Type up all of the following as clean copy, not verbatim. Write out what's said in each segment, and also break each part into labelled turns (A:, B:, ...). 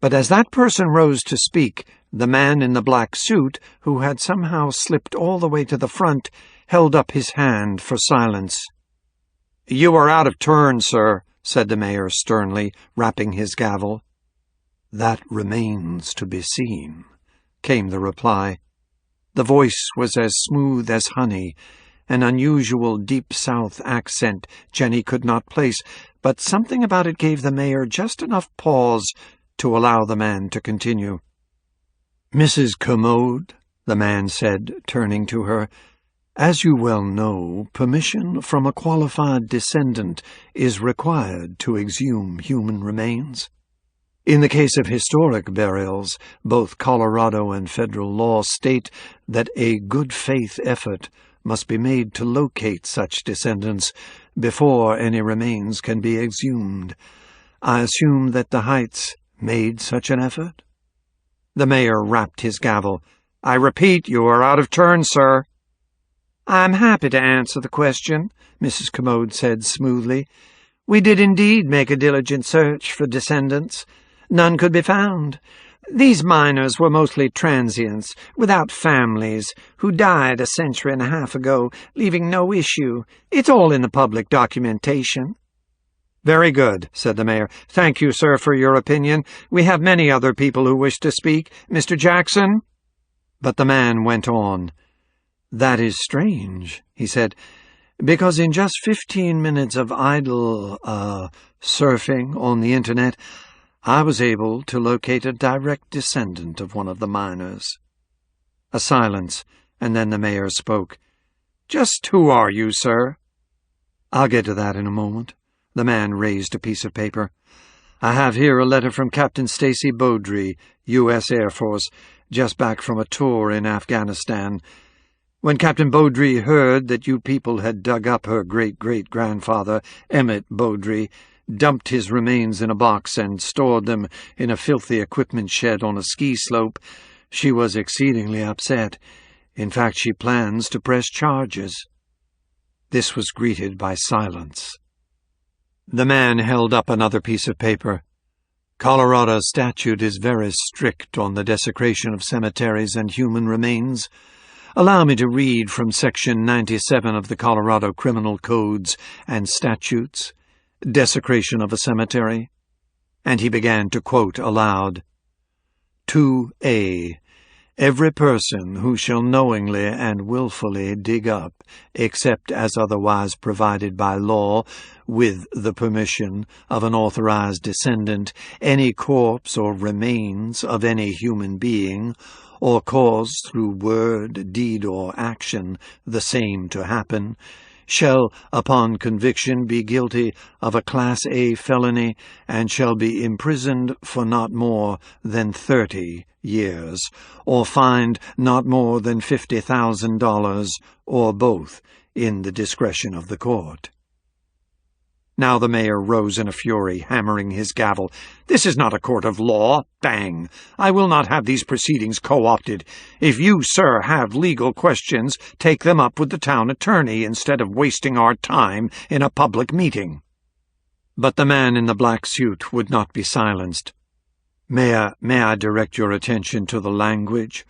A: But as that person rose to speak, the man in the black suit, who had somehow slipped all the way to the front, held up his hand for silence. "You are out of turn, sir," said the mayor sternly, rapping his gavel. "That remains to be seen," came the reply. The voice was as smooth as honey, an unusual deep South accent Jenny could not place, but something about it gave the mayor just enough pause to allow the man to continue. "Mrs. Commode," the man said, turning to her, "as you well know, permission from a qualified descendant is required to exhume human remains. In the case of historic burials, both Colorado and federal law state that a good-faith effort must be made to locate such descendants before any remains can be exhumed. I assume that the Heights made such an effort?" The mayor rapped his gavel. "I repeat, you are out of turn, sir." "I'm happy to answer the question," Mrs. Commode said smoothly. "We did indeed make a diligent search for descendants. None could be found. These miners were mostly transients, without families, who died a century and a half ago, leaving no issue. It's all in the public documentation." "Very good," said the mayor. "Thank you, sir, for your opinion. We have many other people who wish to speak. Mr. Jackson?" But the man went on. "That is strange," he said, "because in just 15 minutes of idle, surfing on the Internet, I was able to locate a direct descendant of one of the miners." A silence, and then the mayor spoke. "Just who are you, sir?" "I'll get to that in a moment." The man raised a piece of paper. "I have here a letter from Captain Stacy Beaudry, U.S. Air Force, just back from a tour in Afghanistan. When Captain Beaudry heard that you people had dug up her great-great-grandfather, Emmett Beaudry, dumped his remains in a box and stored them in a filthy equipment shed on a ski slope, she was exceedingly upset. In fact, she plans to press charges." This was greeted by silence. The man held up another piece of paper. "Colorado statute is very strict on the desecration of cemeteries and human remains. Allow me to read from Section 97 of the Colorado Criminal Codes and Statutes, Desecration of a Cemetery." And he began to quote aloud. 2A. Every person who shall knowingly and wilfully dig up, except as otherwise provided by law, with the permission of an authorized descendant, any corpse or remains of any human being, or cause through word, deed, or action the same to happen, shall, upon conviction, be guilty of a Class A felony, and shall be imprisoned for not more than 30 years, or fined not more than $50,000, or both, in the discretion of the court. Now the mayor rose in a fury, hammering his gavel. "This is not a court of law. Bang! I will not have these proceedings co-opted. If you, sir, have legal questions, take them up with the town attorney instead of wasting our time in a public meeting." But the man in the black suit would not be silenced. May I direct your attention to the language?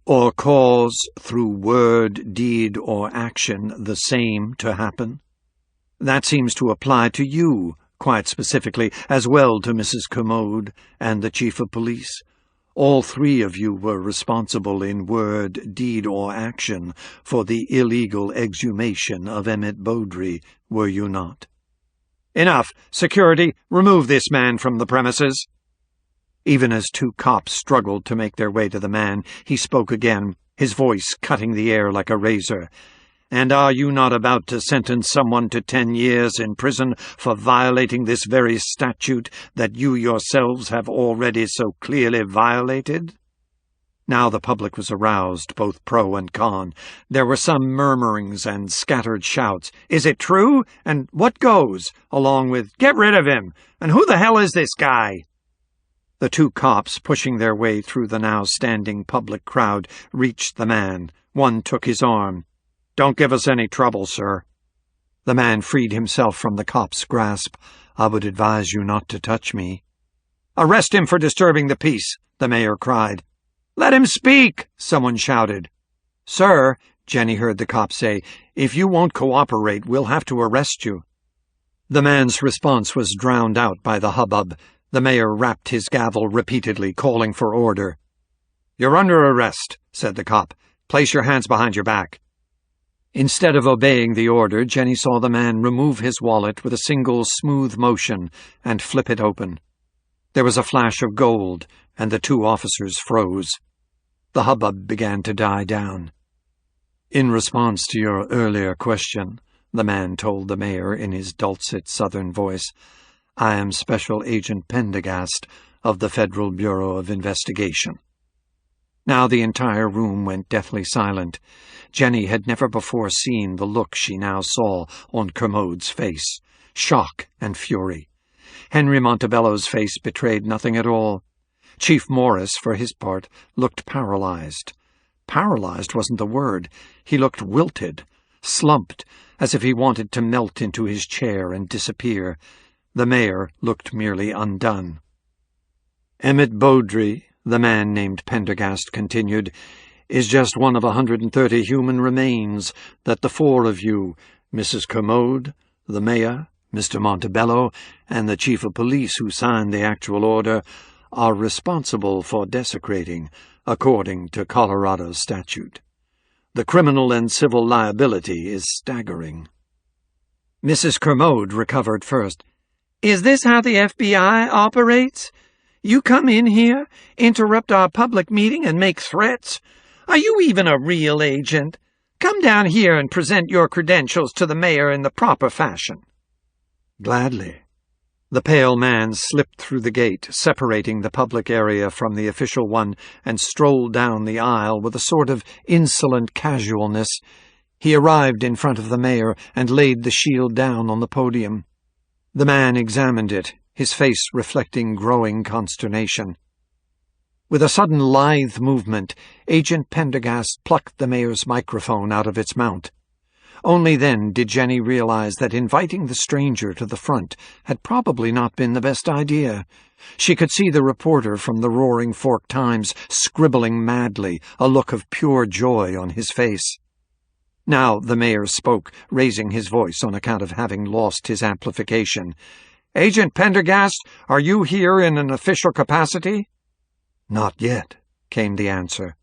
A: Or cause through word, deed, or action the same to happen? That seems to apply to you, quite specifically, as well to Mrs. Commode and the chief of police. All three of you were responsible in word, deed, or action for the illegal exhumation of Emmett Beaudry, were you not? "Enough! Security, remove this man from the premises." Even as two cops struggled to make their way to the man, he spoke again, his voice cutting the air like a razor. "And are you not about to sentence someone to 10 years in prison for violating this very statute that you yourselves have already so clearly violated?" Now the public was aroused, both pro and con. There were some murmurings and scattered shouts. "Is it true? And what goes?" along with, "Get rid of him! And who the hell is this guy?" The two cops, pushing their way through the now standing public crowd, reached the man. One took his arm. "Don't give us any trouble, sir." The man freed himself from the cop's grasp. "I would advise you not to touch me." "Arrest him for disturbing the peace," the mayor cried. "Let him speak," someone shouted. "Sir," Jenny heard the cop say, "if you won't cooperate, we'll have to arrest you." The man's response was drowned out by the hubbub. The mayor rapped his gavel repeatedly, calling for order. "You're under arrest," said the cop. "Place your hands behind your back." Instead of obeying the order, Jenny saw the man remove his wallet with a single smooth motion and flip it open. There was a flash of gold, and the two officers froze. The hubbub began to die down. "In response to your earlier question," the man told the mayor in his dulcet southern voice, "I am Special Agent Pendergast of the Federal Bureau of Investigation." Now the entire room went deathly silent. Jenny had never before seen the look she now saw on Kermode's face, shock and fury. Henry Montebello's face betrayed nothing at all. Chief Morris, for his part, looked paralyzed. Paralyzed wasn't the word. He looked wilted, slumped, as if he wanted to melt into his chair and disappear. The mayor looked merely undone. "Emmett Beaudry," the man named Pendergast continued, "is just one of 130 human remains that the four of you, Mrs. Kermode, the mayor, Mr. Montebello, and the chief of police who signed the actual order, are responsible for desecrating, according to Colorado statute. The criminal and civil liability is staggering." Mrs. Kermode recovered first. "Is this how the FBI operates? You come in here, interrupt our public meeting, and make threats? Are you even a real agent? Come down here and present your credentials to the mayor in the proper fashion." "Gladly." The pale man slipped through the gate, separating the public area from the official one, and strolled down the aisle with a sort of insolent casualness. He arrived in front of the mayor and laid the shield down on the podium. The man examined it, his face reflecting growing consternation. With a sudden lithe movement, Agent Pendergast plucked the mayor's microphone out of its mount. Only then did Jenny realize that inviting the stranger to the front had probably not been the best idea. She could see the reporter from the Roaring Fork Times scribbling madly, a look of pure joy on his face. Now the mayor spoke, raising his voice on account of having lost his amplification. "Agent Pendergast, are you here in an official capacity?" "Not yet," came the answer.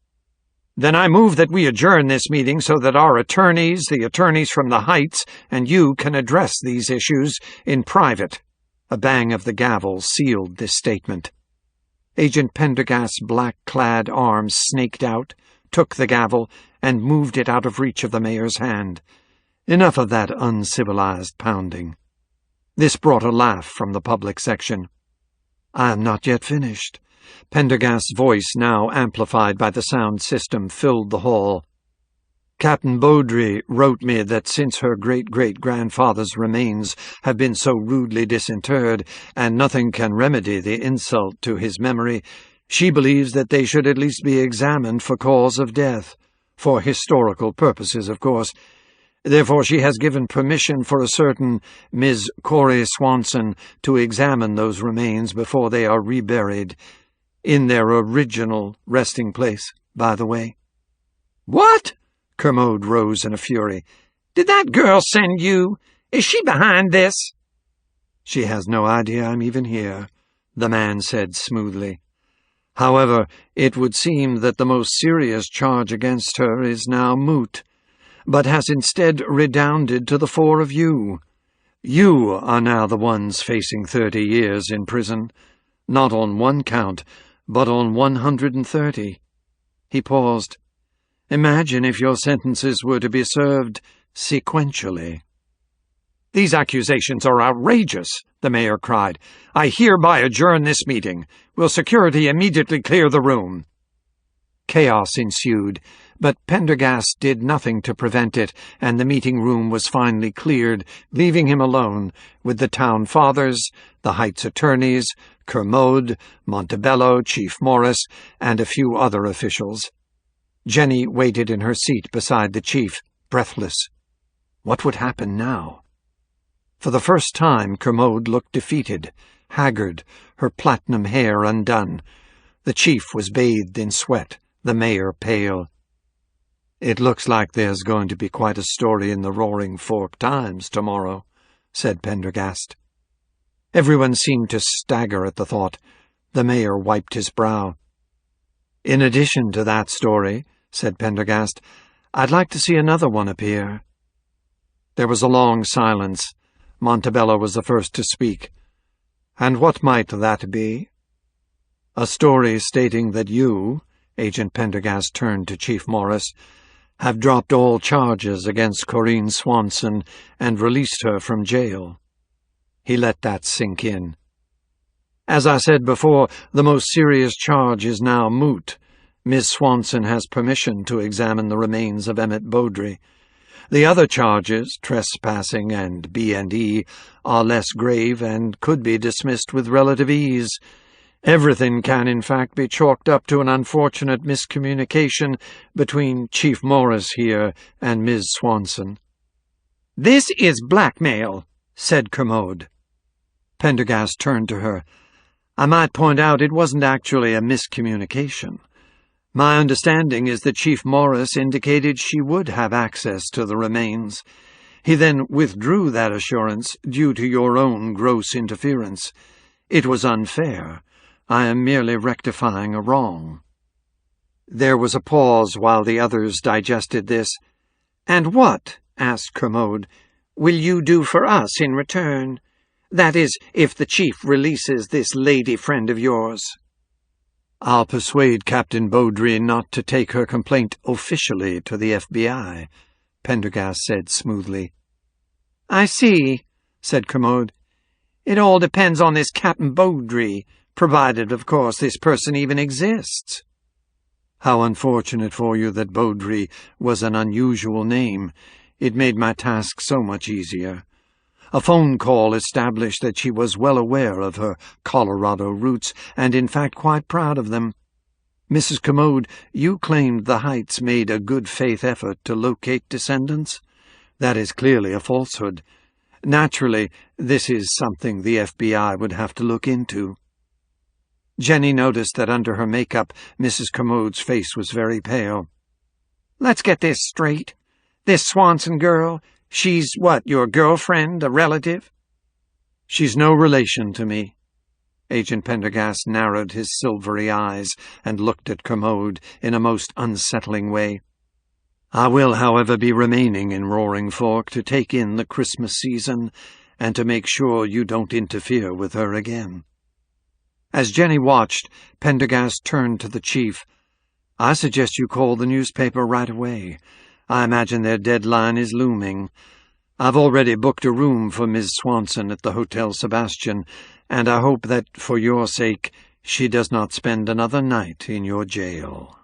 A: "Then I move that we adjourn this meeting so that our attorneys, the attorneys from the Heights, and you can address these issues in private." A bang of the gavel sealed this statement. Agent Pendergast's black-clad arms snaked out, took the gavel, and moved it out of reach of the mayor's hand. Enough of that uncivilized pounding. This brought a laugh from the public section. "I am not yet finished." Pendergast's voice, now amplified by the sound system, filled the hall. "Captain Beaudry wrote me that since her great-great-grandfather's remains have been so rudely disinterred, and nothing can remedy the insult to his memory, she believes that they should at least be examined for cause of death, for historical purposes, of course. Therefore she has given permission for a certain Ms. Corey Swanson to examine those remains before they are reburied. In their original resting place, by the way." "What?" Kermode rose in a fury. "Did that girl send you? Is she behind this?" "She has no idea I'm even here," the man said smoothly. "However, it would seem that the most serious charge against her is now moot, but has instead redounded to the four of you. You are now the ones facing 30 years in prison, not on one count, but on 130. He paused. "Imagine if your sentences were to be served sequentially." "These accusations are outrageous," the mayor cried. "I hereby adjourn this meeting. Will security immediately clear the room?" Chaos ensued, but Pendergast did nothing to prevent it, and the meeting room was finally cleared, leaving him alone with the town fathers, the Heights attorneys, Kermode, Montebello, Chief Morris, and a few other officials. Jenny waited in her seat beside the chief, breathless. What would happen now? For the first time, Kermode looked defeated, haggard, her platinum hair undone. The chief was bathed in sweat, the mayor pale. "It looks like there's going to be quite a story in the Roaring Fork Times tomorrow," said Pendergast. Everyone seemed to stagger at the thought. The mayor wiped his brow. "In addition to that story," said Pendergast, "I'd like to see another one appear." There was a long silence. Montebello was the first to speak. "And what might that be?" "A story stating that you," Agent Pendergast turned to Chief Morris, "have dropped all charges against Corinne Swanson and released her from jail." He let that sink in. "As I said before, the most serious charge is now moot. Miss Swanson has permission to examine the remains of Emmett Beaudry. The other charges, trespassing and B&E, are less grave and could be dismissed with relative ease. Everything can, in fact, be chalked up to an unfortunate miscommunication between Chief Morris here and Ms. Swanson." "This is blackmail," said Kermode. Pendergast turned to her. "I might point out it wasn't actually a miscommunication. My understanding is that Chief Morris indicated she would have access to the remains. He then withdrew that assurance due to your own gross interference. It was unfair. I am merely rectifying a wrong." There was a pause while the others digested this. "And what," asked Kermode, "will you do for us in return? That is, if the chief releases this lady friend of yours." "I'll persuade Captain Beaudry not to take her complaint officially to the FBI," Pendergast said smoothly. "I see," said Kermode. "It all depends on this Captain Beaudry, provided, of course, this person even exists." "How unfortunate for you that Beaudry was an unusual name. It made my task so much easier. A phone call established that she was well aware of her Colorado roots, and in fact quite proud of them. Mrs. Kermode, you claimed the Heights made a good-faith effort to locate descendants. That is clearly a falsehood. Naturally, this is something the FBI would have to look into." Jenny noticed that under her makeup Mrs. Kermode's face was very pale. "Let's get this straight. This Swanson girl, she's what, your girlfriend, a relative?" "She's no relation to me." Agent Pendergast narrowed his silvery eyes and looked at Kermode in a most unsettling way. "I will, however, be remaining in Roaring Fork to take in the Christmas season and to make sure you don't interfere with her again." As Jenny watched, Pendergast turned to the chief. "I suggest you call the newspaper right away. I imagine their deadline is looming. I've already booked a room for Miss Swanson at the Hotel Sebastian, and I hope that, for your sake, she does not spend another night in your jail."